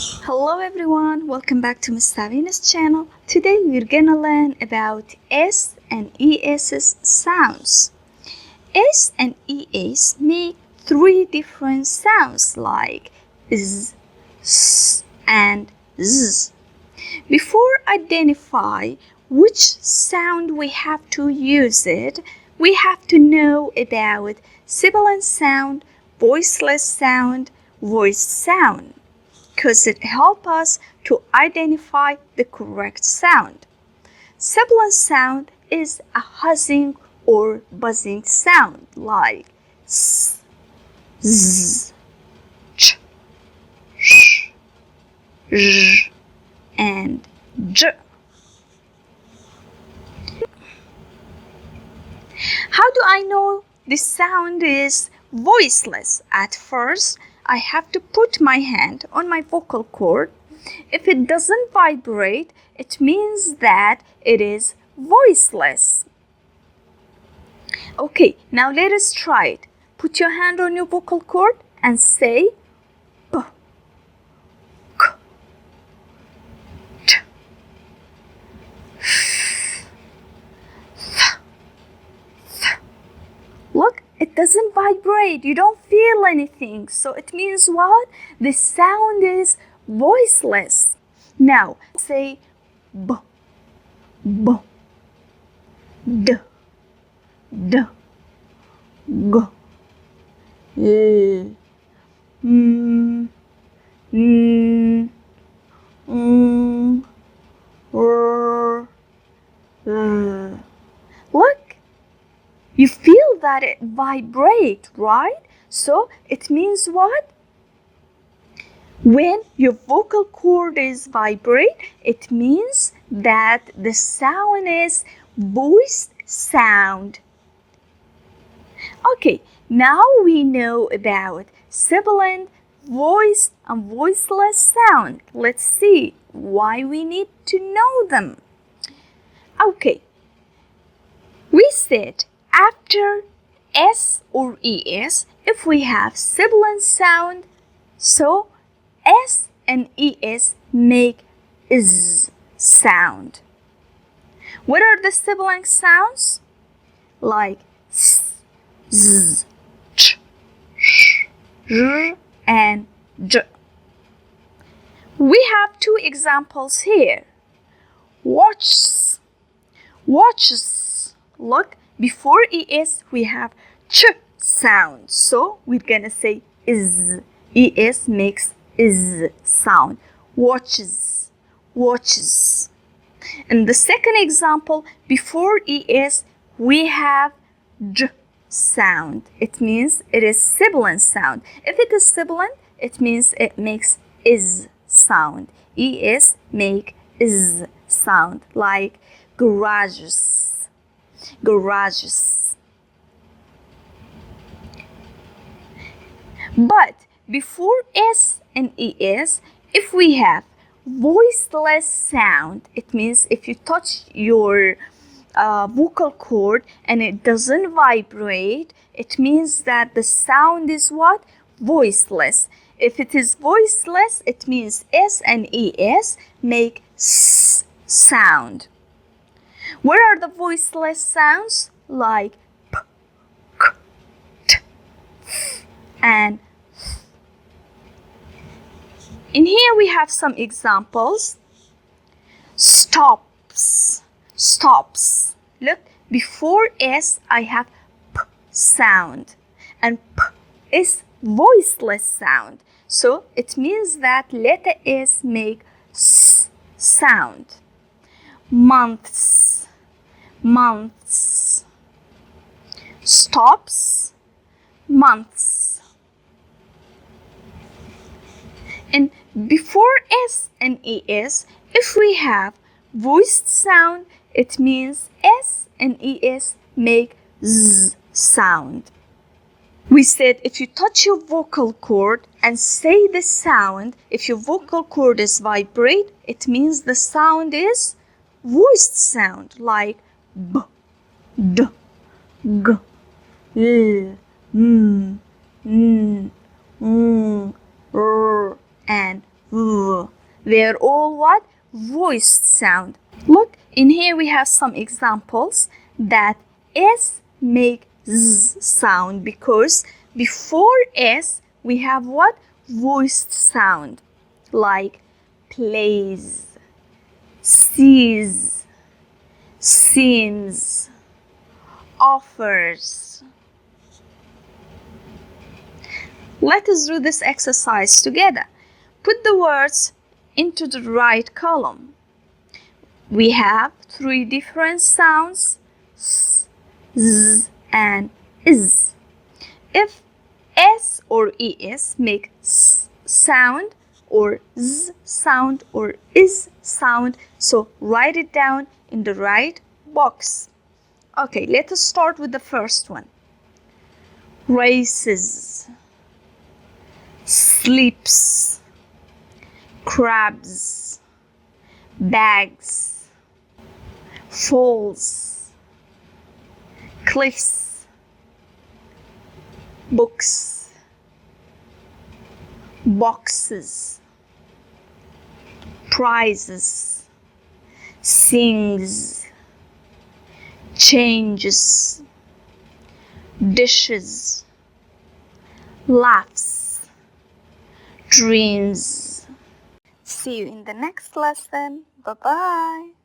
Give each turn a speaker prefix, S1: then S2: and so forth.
S1: Hello everyone, welcome back to Miss Savina's channel. Today we're gonna learn about S and ES's sounds. S and ES make three different sounds like Z, S, and Z. Before identify which sound we have to use it, we have to know about sibilant sound, voiceless sound, voiced sound, because it helps us to identify the correct sound. Sibilant sound is a huzzing or buzzing sound like S, Z, Ch, Sh, J, and J. How do I know this sound is voiceless? At first, I have to put my hand on my vocal cord. If it doesn't vibrate, it means that it is voiceless. Okay, now let us try it. Put your hand on your vocal cord and say B, K, T, F, Th, Th. Look, it doesn't vibrate. You don't feel anything. So it means what? The sound is voiceless. Now say B, B, D, D, G, L, M, N, R, L. Look, you feel that it vibrates, right? So it means what? When your vocal cord is vibrate, it means that the sound is voiced sound. Okay, now we know about sibilant, voiced, and voiceless sound. Let's see why we need to know them. Okay, we said after S or ES, if we have sibilant sound, so S and ES make Z sound. What are the sibilant sounds? Like S, Z, Ch, Sh, R, and J. We have two examples here. Watches. Watches. Look, before ES we have Ch sound. So we're gonna say Z. ES makes Z sound. Watches. Watches. And the second example, before ES we have J sound. It means it is sibilant sound. If it is sibilant, it means it makes is sound. ES make is sound like garages. Garages. But before S and ES, if we have voiceless sound, it means if you touch your vocal cord and it doesn't vibrate, it means that the sound is what? Voiceless. If it is voiceless, it means S and ES make S sound. What are the voiceless sounds? Like P, K, T, F, and F. In here we have some examples. Stops. Stops. Look, before S I have P sound, and P is voiceless sound. So it means that letter S make S sound. Months. Months. Stops. Months. And before S and ES, if we have voiced sound, it means S and ES make Z sound. We said if you touch your vocal cord and say the sound, if your vocal cord is vibrate, it means the sound is voiced sound like B, D, G, L, M, N, R, and V. They're all what? Voiced sound. Look, in here we have some examples that S make Z sound because before S we have what? Voiced sound. Like plays, sees, seems, offers. Let us do this exercise together. Put the words into the right column. We have 3 different sounds, S, Z, and IZ. If S or ES make S sound, or Z sound, or IZ sound, so write it down in the right box. Okay, let us start with the first one. Races, sleeps, crabs, bags, falls, cliffs, books, boxes, prizes, sings, changes, dishes, laughs, dreams. See you in the next lesson. Bye-bye.